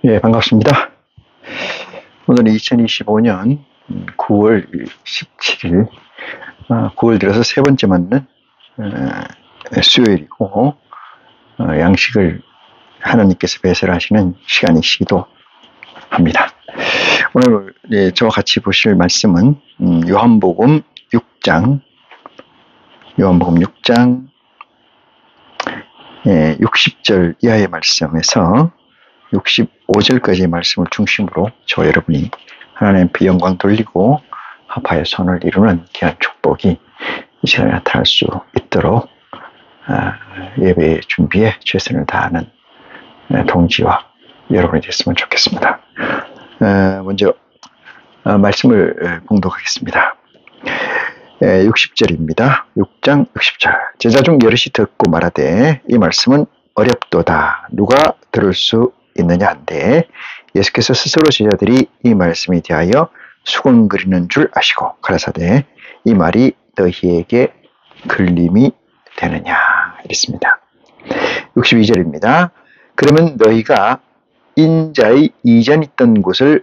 예, 반갑습니다. 오늘은 2025년 9월 17일, 9월 들어서 세 번째 맞는 수요일이고, 양식을 하나님께서 배설하시는 시간이시기도 합니다. 오늘 저와 같이 보실 말씀은 요한복음 6장 60절 이하의 말씀에서 65절까지의 말씀을 중심으로 저와 여러분이 하나님 앞에 영광 돌리고 합하여 선을 이루는 귀한 축복이 이 시간에 나타날 수 있도록 예배 준비에 최선을 다하는 동지와 여러분이 됐으면 좋겠습니다. 먼저 말씀을 봉독하겠습니다. 60절입니다. 6장 60절. 제자 중 여럿이 듣고 말하되 이 말씀은 어렵도다. 누가 들을 수 있느냐 한데 예수께서 스스로 제자들이 이 말씀에 대하여 수군거리는 줄 아시고 가라사대 이 말이 너희에게 걸림이 되느냐 이랬습니다. 62절입니다. 그러면 너희가 인자의 이전 있던 곳으로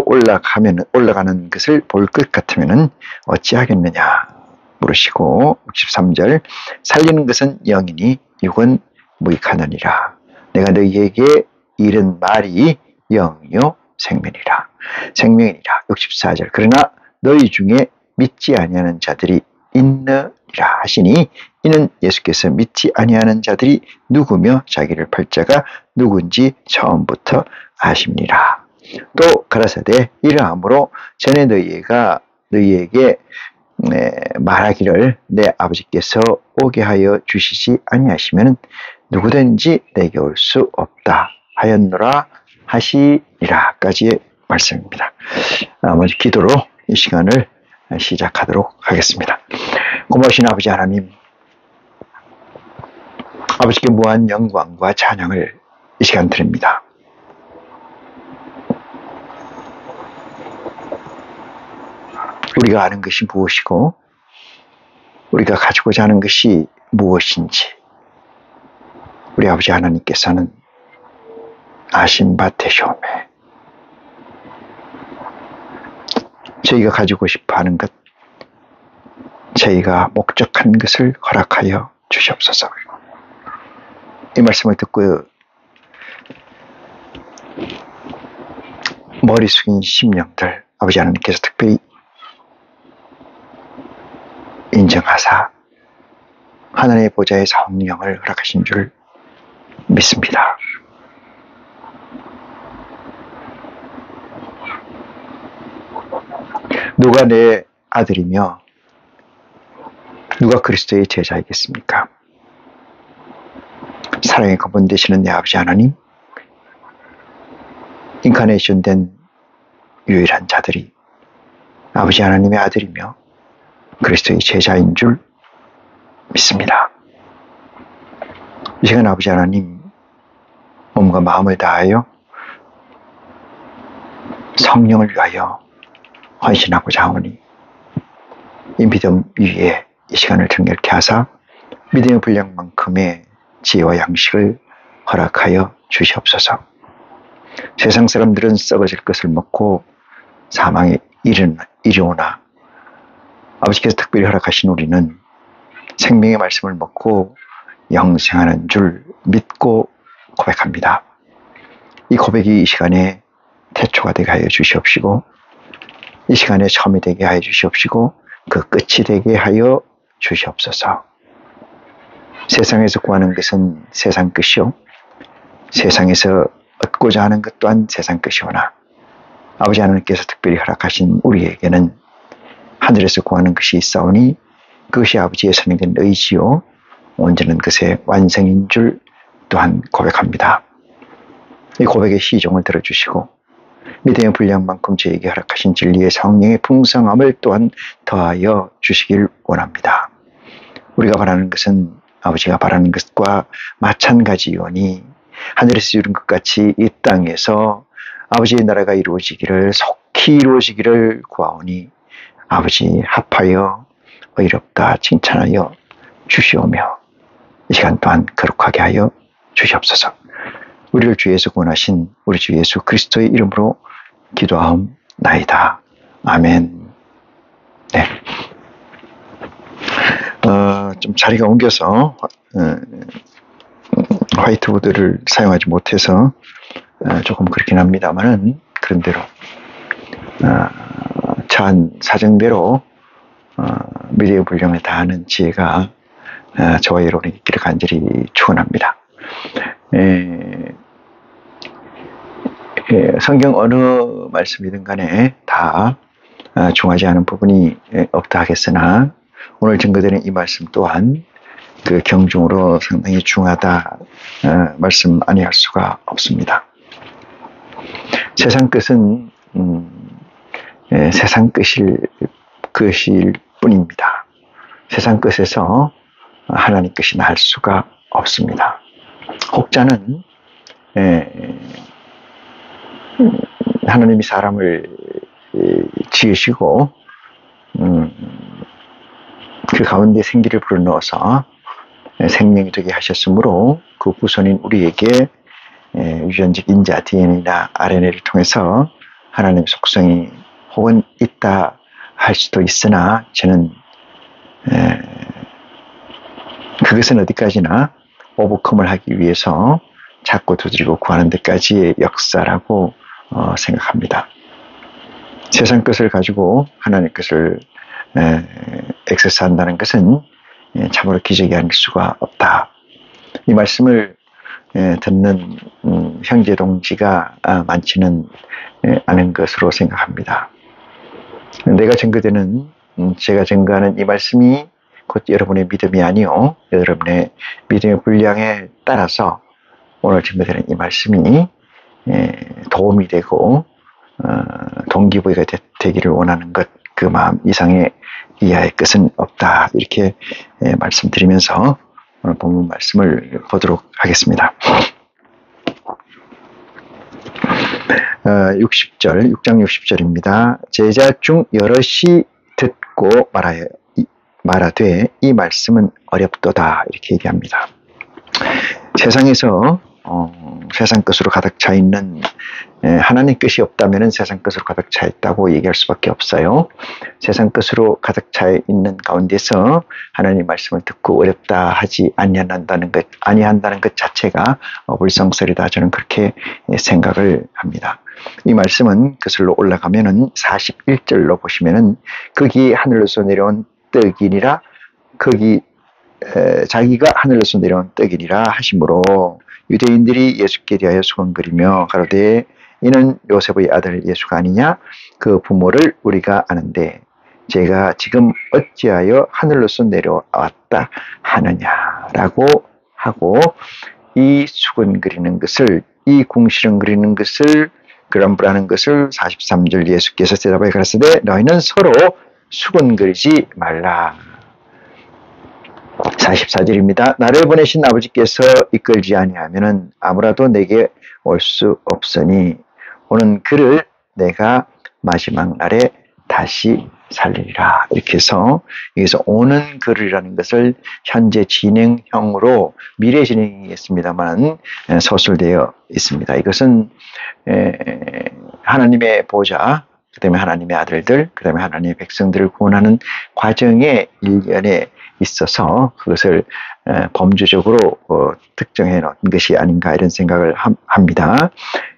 올라가는 것을 볼 것 같으면 어찌하겠느냐 물으시고 63절 살리는 것은 영이니 육은 무익하느니라. 내가 너희에게 이른 말이 영이요 생명이니라. 64절 그러나 너희 중에 믿지 아니하는 자들이 있느니라 하시니 이는 예수께서 믿지 아니하는 자들이 누구며 자기를 팔 자가 누군지 처음부터 아심니라. 또 가라사대 이러함으로 전에 너희에게 말하기를 내 아버지께서 오게 하여 주시지 아니하시면 누구든지 내게 올 수 없다 하였노라 하시니라까지의 말씀입니다. 먼저 기도로 이 시간을 시작하도록 하겠습니다. 고마우신 아버지 하나님, 아버지께 무한 영광과 찬양을 이 시간 드립니다. 우리가 아는 것이 무엇이고 우리가 가지고자 하는 것이 무엇인지 우리 아버지 하나님께서는 아신 바 되시오매 저희가 가지고 싶어하는 것, 저희가 목적한 것을 허락하여 주시옵소서. 이 말씀을 듣고 머리 숙인 심령들 아버지 하나님께서 특별히 인정하사 하나님의 보좌의 성령을 허락하신 줄 믿습니다. 누가 내 아들이며 누가 그리스도의 제자이겠습니까? 사랑의 근본 되시는 내 아버지 하나님, 인카네이션 된 유일한 자들이 아버지 하나님의 아들이며 그리스도의 제자인 줄 믿습니다. 이 시간 아버지 하나님 몸과 마음을 다하여 성령을 위하여 헌신하고자 하오니 이 믿음 위에 이 시간을 정결케 하사 믿음의 분량만큼의 지혜와 양식을 허락하여 주시옵소서. 세상 사람들은 썩어질 것을 먹고 사망에 이르오나 아버지께서 특별히 허락하신 우리는 생명의 말씀을 먹고 영생하는 줄 믿고 고백합니다. 이 고백이 이 시간에 태초가 되게 하여 주시옵시고 이 시간에 처음이 되게 하여 주시옵시고 그 끝이 되게 하여 주시옵소서. 세상에서 구하는 것은 세상 것이요 세상에서 얻고자 하는 것 또한 세상 것이오나 아버지 하나님께서 특별히 허락하신 우리에게는 하늘에서 구하는 것이 있사오니 그것이 아버지의 선행된 의지요 온전한 것의 완성인 줄 또한 고백합니다. 이 고백의 시종을 들어주시고 믿음의 분량만큼 저에게 허락하신 진리의 성령의 풍성함을 또한 더하여 주시길 원합니다. 우리가 바라는 것은 아버지가 바라는 것과 마찬가지이오니 하늘에서 이룬 것 같이 이 땅에서 아버지의 나라가 이루어지기를 속히 이루어지기를 구하오니 아버지 합하여 의롭다 칭찬하여 주시오며 시간 또한 거룩하게 하여 주시옵소서. 우리를 주 예수 구원하신 우리 주 예수 그리스도의 이름으로 기도하옵나이다. 아멘. 네. 좀 자리가 옮겨서 화이트보드를 사용하지 못해서 조금 그렇긴 합니다만은 그런대로 처한 사정대로 미래의 불령에 다하는 지혜가 저와 여러분에게 있기를 간절히 축원합니다. 성경 어느 말씀이든 간에 다 중하지 않은 부분이 없다 하겠으나 오늘 증거되는 이 말씀 또한 그 경중으로 상당히 중하다 말씀 아니할 수가 없습니다. 세상 끝은 세상 끝일 뿐입니다. 세상 끝에서 하나님 끝이 날 수가 없습니다. 혹자는 하나님이 사람을 지으시고 그 가운데 생기를 불어넣어서 생명이 되게 하셨으므로 그 후손인 우리에게 유전적 인자 DNA나 RNA를 통해서 하나님의 속성이 혹은 있다 할 수도 있으나 저는 그것은 어디까지나 오버컴을 하기 위해서 찾고 두드리고 구하는 데까지의 역사라고 생각합니다. 세상 것을 가지고 하나님 것을 액세스한다는 것은 참으로 기적이 아닐 수가 없다. 이 말씀을 듣는 형제 동지가 많지는 않은 것으로 생각합니다. 제가 증거하는 이 말씀이 곧 여러분의 믿음이 아니요 여러분의 믿음의 분량에 따라서 오늘 증거되는 이 말씀이 도움이 되고 동기부여가 되기를 원하는 것, 그 마음 이상의 이하의 것은 없다. 이렇게 말씀드리면서 오늘 본문 말씀을 보도록 하겠습니다. 6장 60절입니다. 제자 중 여럿이 듣고 말하되 이 말씀은 어렵도다. 이렇게 얘기합니다. 세상에서 세상 것으로 가득 차 있는 하나님 것이 없다면 세상 것으로 가득 차 있다고 얘기할 수밖에 없어요. 세상 것으로 가득 차 있는 가운데서 하나님 말씀을 듣고 어렵다 하지 아니한다는 것 자체가 불성설이다. 저는 그렇게 생각을 합니다. 이 말씀은 그슬로 올라가면은 41절로 보시면은 거기 하늘로서 내려온 떡이니라 자기가 하늘로서 내려온 떡이니라 하심으로 유대인들이 예수께 대하여 수건거리며 가로되 이는 요셉의 아들 예수가 아니냐? 그 부모를 우리가 아는데 제가 지금 어찌하여 하늘로서 내려왔다 하느냐라고 하고 이 수건거리는 것을 이 궁시렁거리는 것을 그람부라는 것을 43절 예수께서 대답하여 가라사대 너희는 서로 수건거리지 말라. 44절입니다. 나를 보내신 아버지께서 이끌지 아니하면은 아무라도 내게 올 수 없으니 오는 그를 내가 마지막 날에 다시 살리리라. 이렇게 해서 여기서 오는 그를이라는 것을 현재 진행형으로 미래 진행이겠습니다만 서술되어 있습니다. 이것은 하나님의 보좌, 그 다음에 하나님의 아들들, 그 다음에 하나님의 백성들을 구원하는 과정의 일련에 있어서 그것을 범주적으로 특정해 놓은 것이 아닌가 이런 생각을 합니다.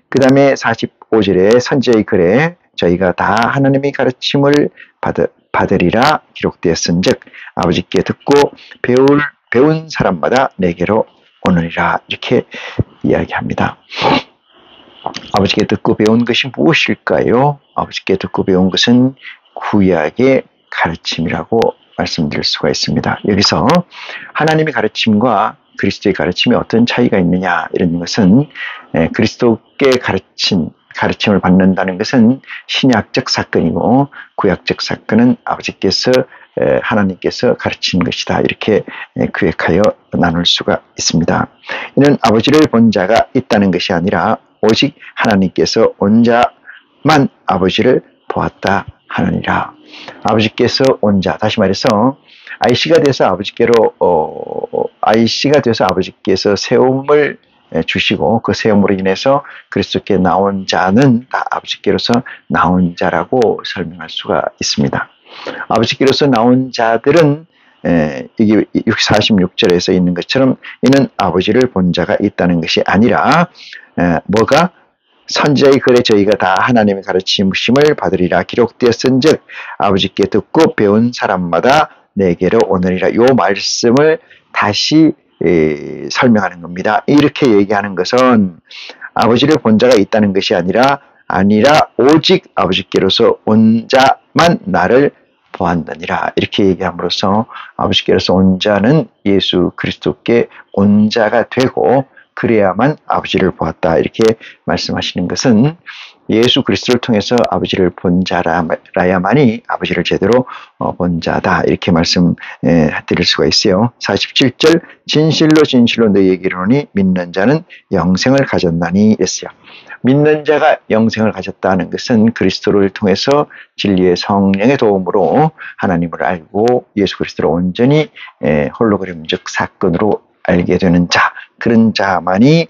그 다음에 45절에 선지의 글에 저희가 다 하나님의 가르침을 받으리라 기록되었은즉 아버지께 듣고 배운 사람마다 내게로 오느니라 이렇게 이야기합니다. 아버지께 듣고 배운 것이 무엇일까요? 아버지께 듣고 배운 것은 구약의 가르침이라고 말씀드릴 수가 있습니다. 여기서 하나님의 가르침과 그리스도의 가르침이 어떤 차이가 있느냐 이런 것은 그리스도께 가르침을 받는다는 것은 신약적 사건이고 구약적 사건은 아버지께서 하나님께서 가르친 것이다. 이렇게 구약하여 나눌 수가 있습니다. 이는 아버지를 본 자가 있다는 것이 아니라 오직 하나님께서 온 자만 아버지를 보았다 하느니라. 아버지께서 온 자, 다시 말해서 IC가 돼서 IC가 돼서 아버지께서 세움을 주시고 그 세움으로 인해서 그리스도께 나온 자는 다 아버지께로서 나온 자라고 설명할 수가 있습니다. 아버지께로서 나온 자들은 이게 46절에서 있는 것처럼 이는 아버지를 본 자가 있다는 것이 아니라 뭐가 선지자의 글에 저희가 다 하나님의 가르치심을 받으리라 기록되었은즉 아버지께 듣고 배운 사람마다 내게로 오느니라. 요 말씀을 다시 설명하는 겁니다. 이렇게 얘기하는 것은 아버지를 본 자가 있다는 것이 아니라 오직 아버지께로서 온 자만 나를 보았느니라. 이렇게 얘기함으로써 아버지께로서 온 자는 예수 그리스도께 온 자가 되고 그래야만 아버지를 보았다. 이렇게 말씀하시는 것은 예수 그리스도를 통해서 아버지를 본 자라야만이 아버지를 제대로 본 자다. 이렇게 말씀드릴 수가 있어요. 47절 진실로 진실로 너희에게 이르노니 믿는 자는 영생을 가졌나니 이랬어요. 믿는 자가 영생을 가졌다는 것은 그리스도를 통해서 진리의 성령의 도움으로 하나님을 알고 예수 그리스도를 온전히 홀로그램적 사건으로 알게 되는 자, 그런 자만이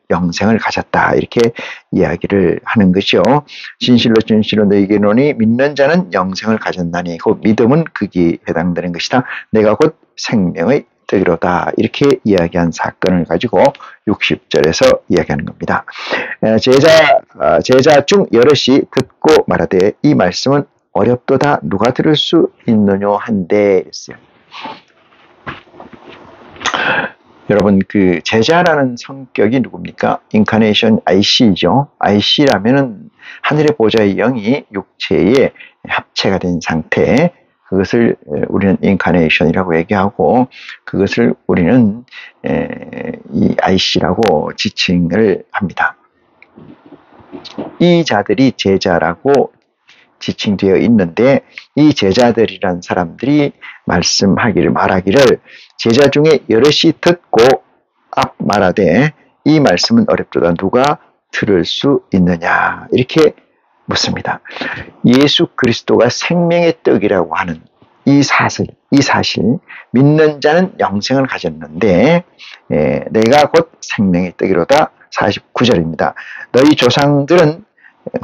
영생을 가졌다. 이렇게 이야기를 하는 것이요. 진실로 진실로 너희에게 이르노니 믿는 자는 영생을 가졌나니 그 믿음은 거기에 해당되는 것이다. 내가 곧 생명의 떡이로다. 이렇게 이야기한 사건을 가지고 60절에서 이야기하는 겁니다. 제자 중 여럿이 듣고 말하되 이 말씀은 어렵도다 누가 들을 수 있느뇨 한데 했어요. 여러분 그 제자라는 성격이 누굽니까? 인카네이션 IC죠. IC라면은 하늘의 보좌의 영이 육체에 합체가 된 상태, 그것을 우리는 인카네이션이라고 얘기하고 그것을 우리는 이 IC라고 지칭을 합니다. 이 자들이 제자라고 지칭되어 있는데 이 제자들이란 사람들이 말하기를 제자 중에 여럿이 듣고 앞 말하되 이 말씀은 어렵도다 누가 들을 수 있느냐 이렇게 묻습니다. 예수 그리스도가 생명의 떡이라고 하는 이 사실 믿는 자는 영생을 가졌는데 내가 곧 생명의 떡이로다. 49절입니다. 너희 조상들은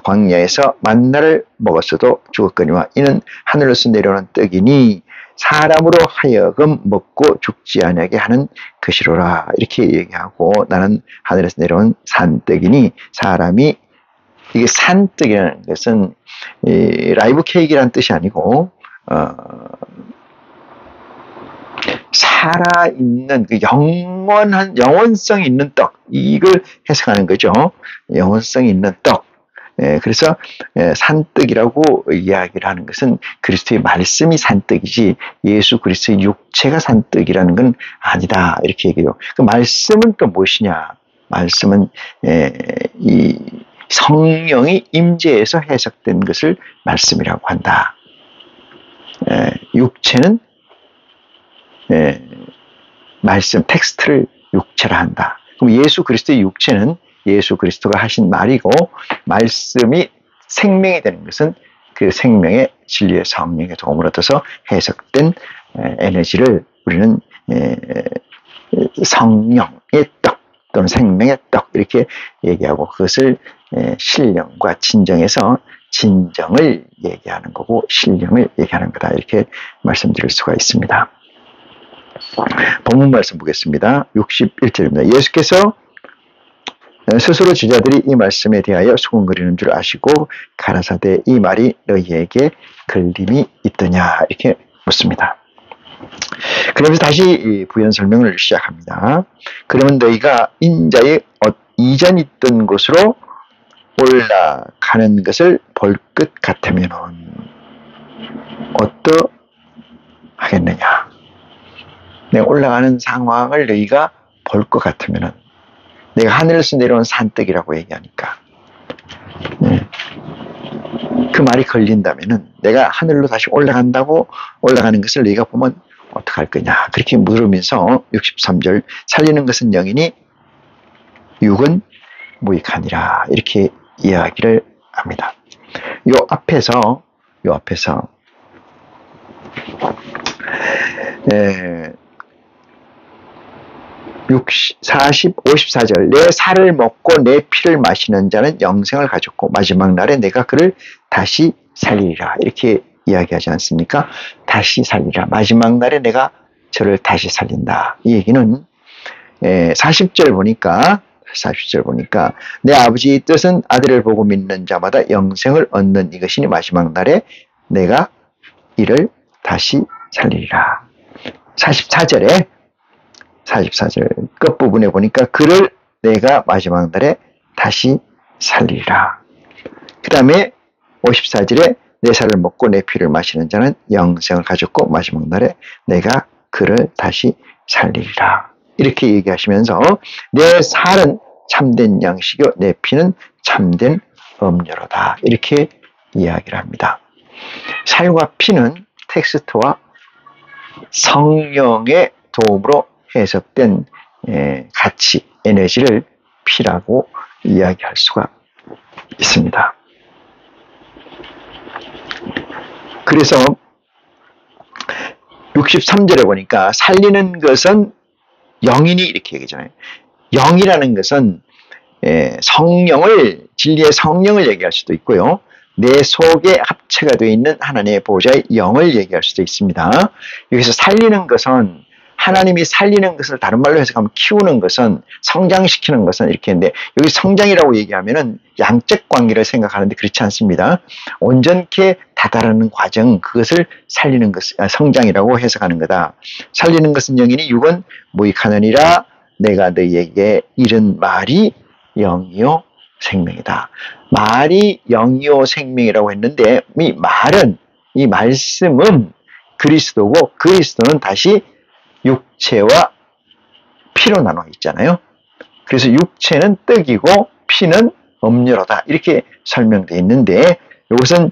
광야에서 만나를 먹었어도 죽었거니와 이는 하늘로서 내려오는 떡이니 사람으로 하여금 먹고 죽지 아니하게 하는 것이로라. 이렇게 얘기하고 나는 하늘에서 내려온 산떡이니 사람이 이게 산떡이라는 것은 라이브 케이크라는 뜻이 아니고 살아있는 그 영원성이 있는 떡 이걸 해석하는 거죠. 영원성이 있는 떡. 그래서 산떡이라고 이야기를 하는 것은 그리스도의 말씀이 산떡이지 예수 그리스도의 육체가 산떡이라는 건 아니다 이렇게 얘기해요. 그 말씀은 또 무엇이냐? 말씀은 이 성령이 임재해서 해석된 것을 말씀이라고 한다. 육체는 말씀 텍스트를 육체라 한다. 그럼 예수 그리스도의 육체는 예수 그리스도가 하신 말이고 말씀이 생명이 되는 것은 그 생명의 진리의 성령의 도움을 얻어서 해석된 에너지를 우리는 성령의 떡 또는 생명의 떡 이렇게 얘기하고 그것을 신령과 진정해서 진정을 얘기하는 거고 신령을 얘기하는 거다 이렇게 말씀드릴 수가 있습니다. 본문 말씀 보겠습니다. 61절입니다. 예수께서 스스로 제자들이 이 말씀에 대하여 수군거리는 줄 아시고 가라사대 이 말이 너희에게 걸림이 있더냐 이렇게 묻습니다. 그러면서 다시 부연 설명을 시작합니다. 그러면 너희가 인자의 이전 있던 곳으로 올라가는 것을 볼 것 같으면 어떠하겠느냐. 내가 올라가는 상황을 너희가 볼 것 같으면 내가 하늘에서 내려온 산떡이라고 얘기하니까 그 말이 걸린다면은 내가 하늘로 다시 올라가는 것을 너희가 보면 어떡할 거냐 그렇게 물으면서 63절 살리는 것은 영이니 육은 무익하니라 이렇게 이야기를 합니다. 요 앞에서 54절 내 살을 먹고 내 피를 마시는 자는 영생을 가졌고 마지막 날에 내가 그를 다시 살리리라. 이렇게 이야기하지 않습니까? 다시 살리라. 마지막 날에 내가 저를 다시 살린다. 이 얘기는 40절 보니까 내 아버지의 뜻은 아들을 보고 믿는 자마다 영생을 얻는 이것이니 마지막 날에 내가 이를 다시 살리리라. 44절 끝부분에 보니까 그를 내가 마지막 날에 다시 살리리라. 그 다음에 54절에 내 살을 먹고 내 피를 마시는 자는 영생을 가졌고 마지막 날에 내가 그를 다시 살리리라. 이렇게 얘기하시면서 내 살은 참된 양식이요 내 피는 참된 음료로다. 이렇게 이야기를 합니다. 살과 피는 텍스트와 성령의 도움으로 해석된 가치, 에너지를 피라고 이야기할 수가 있습니다. 그래서 63절에 보니까 살리는 것은 영이니 이렇게 얘기하잖아요. 영이라는 것은 성령을, 진리의 성령을 얘기할 수도 있고요. 내 속에 합체가 되어 있는 하나님의 보좌의 영을 얘기할 수도 있습니다. 여기서 살리는 것은 하나님이 살리는 것을 다른 말로 해석하면 키우는 것은 성장시키는 것은 이렇게 했는데 여기 성장이라고 얘기하면은 양적 관계를 생각하는데 그렇지 않습니다. 온전케 다다르는 과정 그것을 살리는 것 성장이라고 해석하는 거다. 살리는 것은 영이니 육은 무익하느니라 내가 너희에게 이른 말이 영이요 생명이다. 말이 영이요 생명이라고 했는데 이 말은 이 말씀은 그리스도고 그리스도는 다시 육체와 피로 나눠 있잖아요. 그래서 육체는 떡이고 피는 음료로다. 이렇게 설명되어 있는데 이것은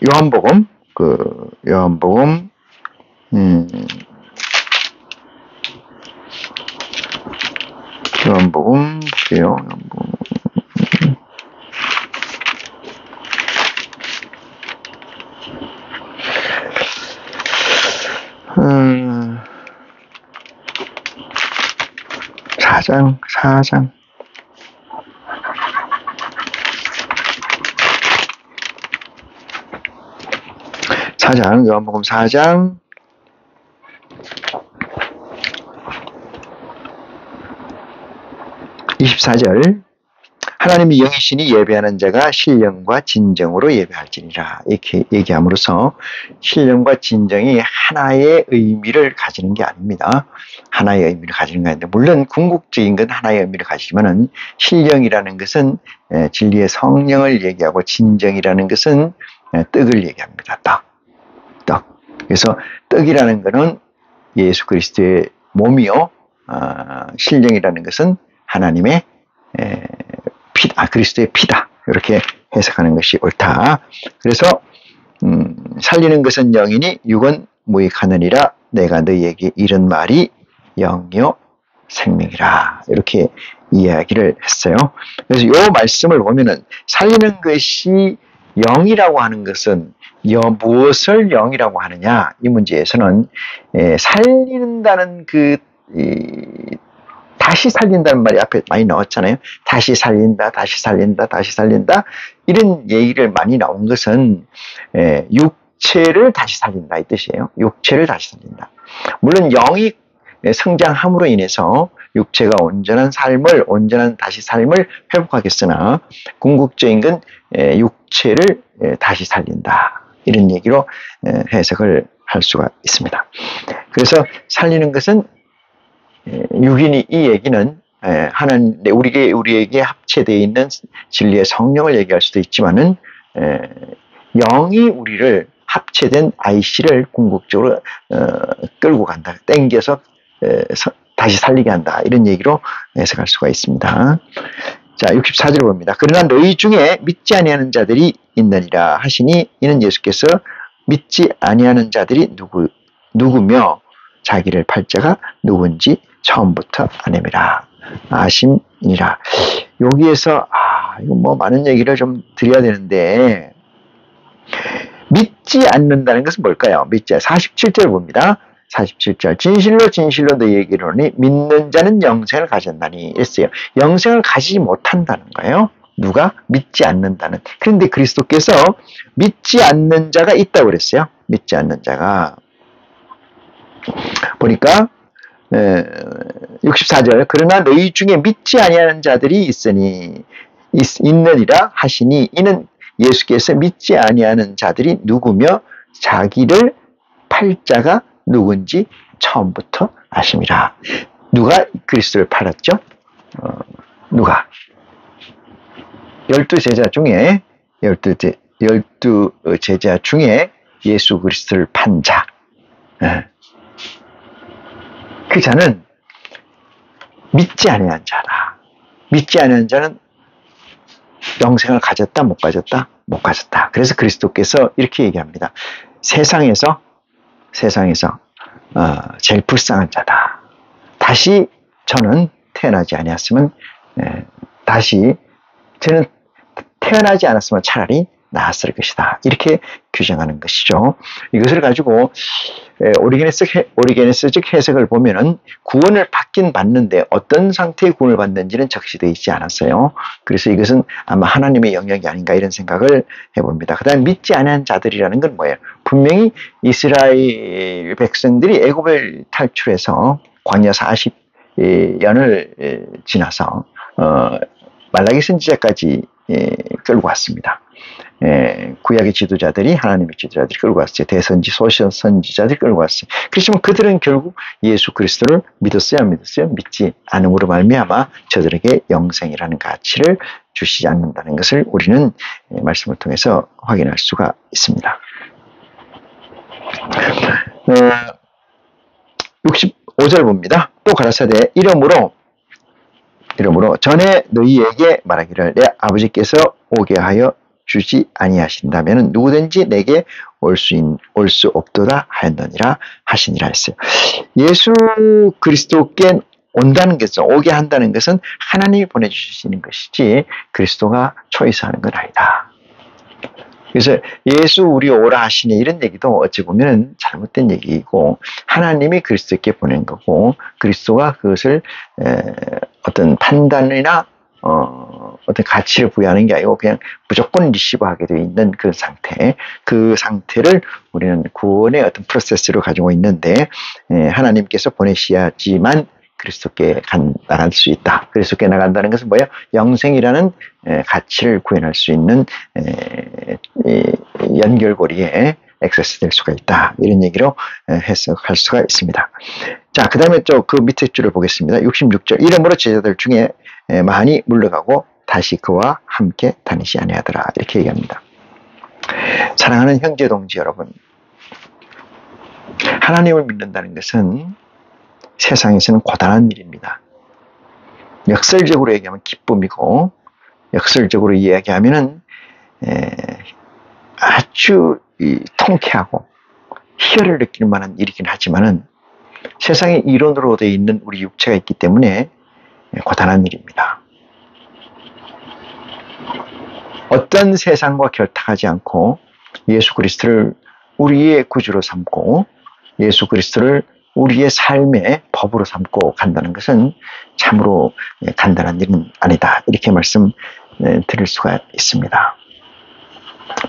요한복음 요한복음 볼게요. 사장 4장 요한복음 4장 24절 하나님이 영이시니 예배하는 자가 신령과 진정으로 예배할지니라. 이렇게 얘기함으로써 신령과 진정이 하나의 의미를 가지는 게 아닙니다. 하나의 의미를 가지는 게 아닌데 물론 궁극적인 건 하나의 의미를 가지지만은 신령이라는 것은 진리의 성령을 얘기하고 진정이라는 것은 떡을 얘기합니다. 떡. 그래서 떡이라는 것은 예수 그리스도의 몸이요. 신령이라는 것은 하나님의 그리스도의 피다. 이렇게 해석하는 것이 옳다. 그래서 살리는 것은 영이니 육은 무익하느니라 내가 너희에게 이른 말이 영이요 생명이라. 이렇게 이야기를 했어요. 그래서 이 말씀을 보면은 살리는 것이 영이라고 하는 것은 무엇을 영이라고 하느냐 이 문제에서는 살린다는 다시 살린다는 말이 앞에 많이 나왔잖아요. 다시 살린다. 이런 얘기를 많이 나온 것은 육체를 다시 살린다 이 뜻이에요. 육체를 다시 살린다. 물론 영이 성장함으로 인해서 육체가 온전한 다시 삶을 회복하겠으나 궁극적인 건 육체를 다시 살린다. 이런 얘기로 해석을 할 수가 있습니다. 그래서 살리는 것은 육인이 이 얘기는 하나님 우리에게 합체되어 있는 진리의 성령을 얘기할 수도 있지만은 영이 우리를 합체된 IC를 궁극적으로 끌고 간다, 땡겨서 다시 살리게 한다 이런 얘기로 해석할 수가 있습니다. 자 64절 봅니다. 그러나 너희 중에 믿지 아니하는 자들이 있느니라 하시니 이는 예수께서 믿지 아니하는 자들이 누구며 자기를 팔자가 누군지 처음부터 아심이라. 여기에서 이거 뭐 많은 얘기를 좀 드려야 되는데 믿지 않는다는 것은 뭘까요? 47절 봅니다. 47절 진실로 진실로 너희에게 이르노니 믿는 자는 영생을 가졌나니 했어요. 영생을 가지지 못한다는 거예요. 누가? 믿지 않는다는. 그런데 그리스도께서 믿지 않는 자가 있다고 그랬어요. 믿지 않는 자가. 보니까 64절 그러나 너희 중에 믿지 아니하는 자들이 있느니라 하시니 이는 예수께서 믿지 아니하는 자들이 누구며 자기를 팔 자가 누군지 처음부터 아심이라. 누가 그리스도를 팔았죠? 누가? 12제자 중에 12제자 중에 예수 그리스도를 판 자. 그 자는 믿지 아니한 자라. 믿지 아니한 자는 영생을 가졌다, 못 가졌다? 못 가졌다. 그래서 그리스도께서 이렇게 얘기합니다. 세상에서 제일 불쌍한 자다. 다시 저는 태어나지 아니었으면 다시 저는 태어나지 않았으면 차라리 나았을 것이다. 이렇게 규정하는 것이죠. 이것을 가지고 오리게네스적 해석을 보면은 구원을 받긴 받는데 어떤 상태의 구원을 받는지는 적시되어 있지 않았어요. 그래서 이것은 아마 하나님의 영역이 아닌가 이런 생각을 해봅니다. 그 다음에 믿지 않은 자들이라는 건 뭐예요? 분명히 이스라엘 백성들이 애굽을 탈출해서 광야 40년을 지나서 말라기 선지자까지 끌고 왔습니다. 구약의 지도자들이 하나님의 지도자들이 끌고 왔어요. 대선지, 소선지자들이 끌고 왔어요. 그렇지만 그들은 결국 예수 그리스도를 믿었어요, 안 믿었어요? 믿지 않음으로 말미암아 저들에게 영생이라는 가치를 주시지 않는다는 것을 우리는 말씀을 통해서 확인할 수가 있습니다. 65절 봅니다. 또 가라사대 이러므로 전에 너희에게 말하기를 내 아버지께서 오게 하여 주지 아니하신다면 누구든지 내게 올 수 없도다 하였느니라 하시니라 했어요. 예수 그리스도께 온다는 것은, 오게 한다는 것은 하나님이 보내주시는 것이지 그리스도가 초이스하는 건 아니다. 그래서 예수 우리 오라 하시니 이런 얘기도 어찌 보면 잘못된 얘기이고 하나님이 그리스도께 보낸 거고 그리스도가 그것을 어떤 판단이나 어떤 가치를 부여하는 게 아니고 그냥 무조건 리시브하게 되어 있는 그 상태, 그 상태를 우리는 구원의 어떤 프로세스로 가지고 있는데 하나님께서 보내셔야지만 그리스도께 나갈 수 있다. 그리스도께 나간다는 것은 뭐예요? 영생이라는 가치를 구현할 수 있는 연결고리에 액세스될 수가 있다. 이런 얘기로 해석할 수가 있습니다. 자, 그 다음에 그 밑에 줄을 보겠습니다. 66절 이러므로 제자들 중에 많이 물러가고 다시 그와 함께 다니지 아니하더라. 이렇게 얘기합니다. 사랑하는 형제 동지 여러분, 하나님을 믿는다는 것은 세상에서는 고단한 일입니다. 역설적으로 얘기하면 기쁨이고 역설적으로 이야기하면은 아주 통쾌하고 희열을 느낄 만한 일이긴 하지만은 세상에 이론으로 되어 있는 우리 육체가 있기 때문에 고단한 일입니다. 어떤 세상과 결탁하지 않고 예수 그리스도를 우리의 구주로 삼고 예수 그리스도를 우리의 삶의 법으로 삼고 간다는 것은 참으로 간단한 일은 아니다. 이렇게 말씀 드릴 수가 있습니다.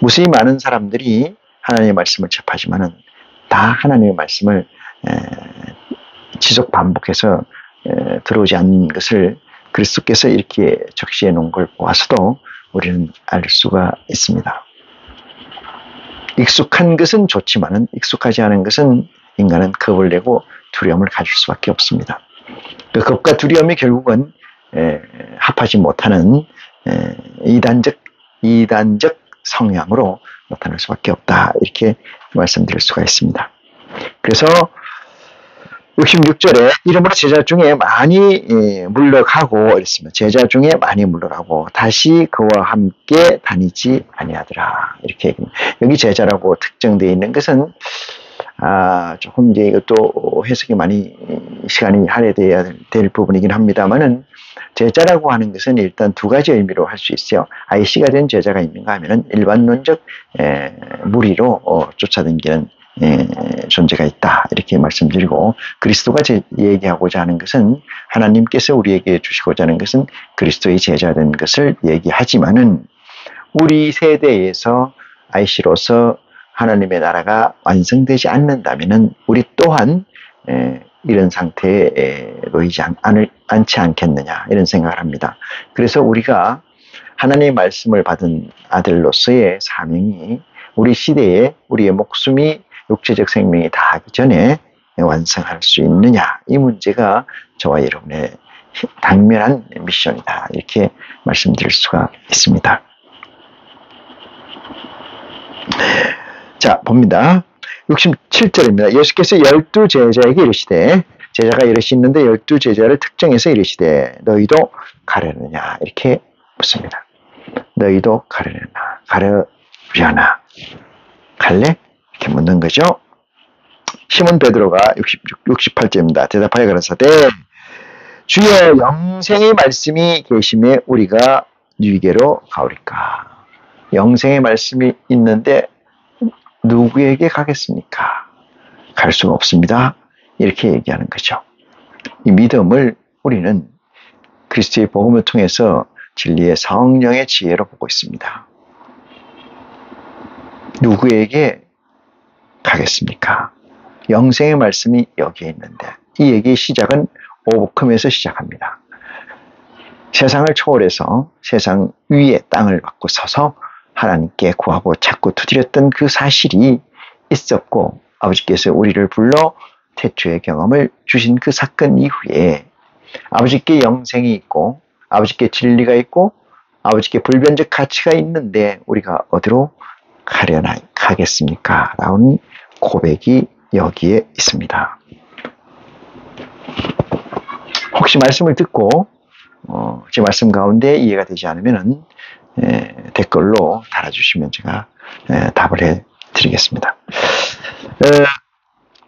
무수히 많은 사람들이 하나님의 말씀을 접하지만은 다 하나님의 말씀을 지속 반복해서 들어오지 않는 것을 그리스도께서 이렇게 적시해 놓은 걸 보아서도 우리는 알 수가 있습니다. 익숙한 것은 좋지만은 익숙하지 않은 것은 인간은 겁을 내고 두려움을 가질 수밖에 없습니다. 그 겁과 두려움이 결국은 합하지 못하는 이단적 성향으로 나타날 수밖에 없다. 이렇게 말씀드릴 수가 있습니다. 그래서 66절에 이러므로 제자 중에 많이 물러가고 이랬습니다. 제자 중에 많이 물러가고 다시 그와 함께 다니지 아니하더라. 이렇게 얘기합니다. 여기 제자라고 특정되어 있는 것은 조금 이제 이것도 해석이 많이 시간이 할애돼야 될 부분이긴 합니다만은 제자라고 하는 것은 일단 두 가지 의미로 할 수 있어요. IC가 된 제자가 있는가 하면은 일반론적 무리로 쫓아다니는 존재가 있다. 이렇게 말씀드리고, 그리스도가 얘기하고자 하는 것은, 하나님께서 우리에게 주시고자 하는 것은 그리스도의 제자된 것을 얘기하지만은, 우리 세대에서 IC로서 하나님의 나라가 완성되지 않는다면은 우리 또한 이런 상태에 놓이지 않지 않겠느냐, 이런 생각을 합니다. 그래서 우리가 하나님의 말씀을 받은 아들로서의 사명이 우리 시대에 우리의 목숨이 육체적 생명이 다하기 전에 완성할 수 있느냐, 이 문제가 저와 여러분의 당면한 미션이다, 이렇게 말씀드릴 수가 있습니다. 자, 봅니다. 67절입니다. 예수께서 12제자에게 이르시되, 제자가 이르시는데 12제자를 특정해서 이르시되 너희도 가려느냐, 이렇게 묻습니다. 너희도 가려려나, 갈래? 이렇게 묻는 거죠. 시몬 베드로가 68절입니다. 대답하여 가라사대 주여, 영생의 말씀이 계심에 우리가 누구에게로 가오리까? 영생의 말씀이 있는데 누구에게 가겠습니까? 갈 수가 없습니다. 이렇게 얘기하는 거죠. 이 믿음을 우리는 그리스도의 복음을 통해서 진리의 성령의 지혜로 보고 있습니다. 누구에게 가겠습니까? 영생의 말씀이 여기에 있는데, 이 얘기의 시작은 오복음에서 시작합니다. 세상을 초월해서 세상 위에 땅을 받고 서서 하나님께 구하고 찾고 두드렸던 그 사실이 있었고, 아버지께서 우리를 불러 태초의 경험을 주신 그 사건 이후에 아버지께 영생이 있고, 아버지께 진리가 있고, 아버지께 불변적 가치가 있는데 우리가 어디로 가겠습니까? 라는 고백이 여기에 있습니다. 혹시 말씀을 듣고 제 말씀 가운데 이해가 되지 않으면 댓글로 달아주시면 제가 답을 해드리겠습니다.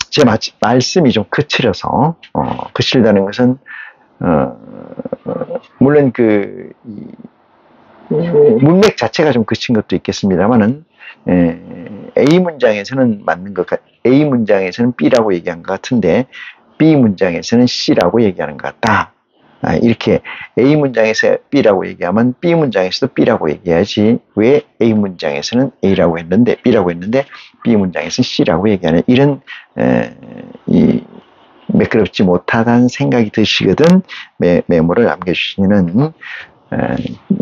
제 말씀이 좀 거칠어서, 거칠다는 것은 물론 그 문맥 자체가 좀 거친 것도 있겠습니다만은, A 문장에서는 맞는 것 A 문장에서는 B라고 얘기한 것 같은데 B 문장에서는 C라고 얘기하는 것 같다. 이렇게 A 문장에서 B라고 얘기하면 B 문장에서도 B라고 얘기해야지, 왜 A 문장에서는 A라고 했는데 B라고 했는데 B 문장에서는 C라고 얘기하는, 이런 이 매끄럽지 못하다는 생각이 드시거든 메모를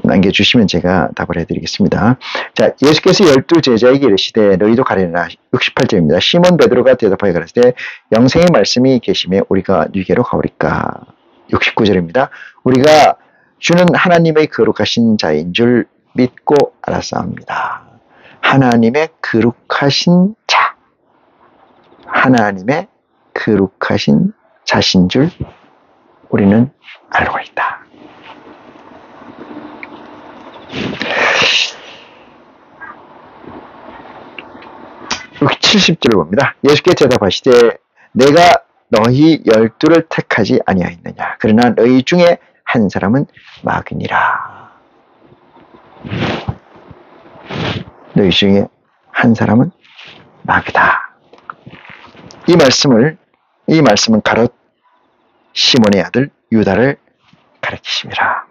남겨주시면 제가 답을 해드리겠습니다. 자, 예수께서 12제자에게 이르시되 너희도 가려나. 68절입니다. 시몬 베드로가 대답하여 가라사대 영생의 말씀이 계심에 우리가 누구에게로 가오리까? 69절입니다. 우리가 주는 하나님의 거룩하신 자인 줄 믿고 알았사옵니다. 하나님의 거룩하신 자, 하나님의 거룩하신 자신 줄 우리는 알고 있다. 70절을 봅니다. 예수께서 대답하시되 내가 너희 12를 택하지 아니하였느냐? 그러나 너희 중에 한 사람은 마귀니라. 너희 중에 한 사람은 마귀다. 이 말씀은 가롯 시몬의 아들 유다를 가리키심이라.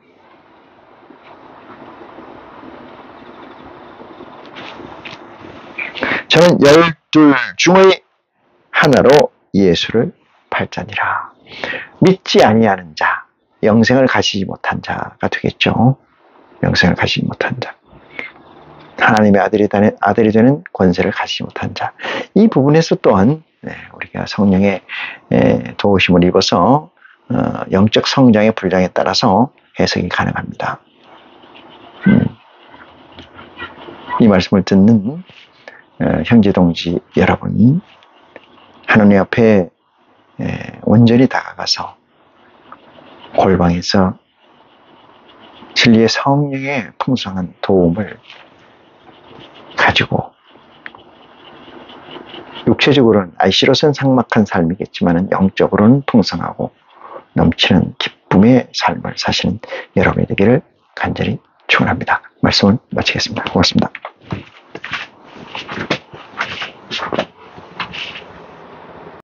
저는 12 중의 하나로 예수를 팔자니라. 믿지 아니하는 자, 영생을 가지지 못한 자가 되겠죠. 영생을 가지지 못한 자, 하나님의 아들이 되는 권세를 가지지 못한 자. 이 부분에서 또한 우리가 성령의 도우심을 입어서 영적 성장의 분량에 따라서 해석이 가능합니다. 이 말씀을 듣는 형제 동지 여러분, 하나님 앞에 온전히 다가가서 골방에서 진리의 성령의 풍성한 도움을 가지고, 육체적으로는 IC로서는 삭막한 삶이겠지만 영적으로는 풍성하고 넘치는 기쁨의 삶을 사시는 여러분이 되기를 간절히 축원합니다. 말씀을 마치겠습니다. 고맙습니다.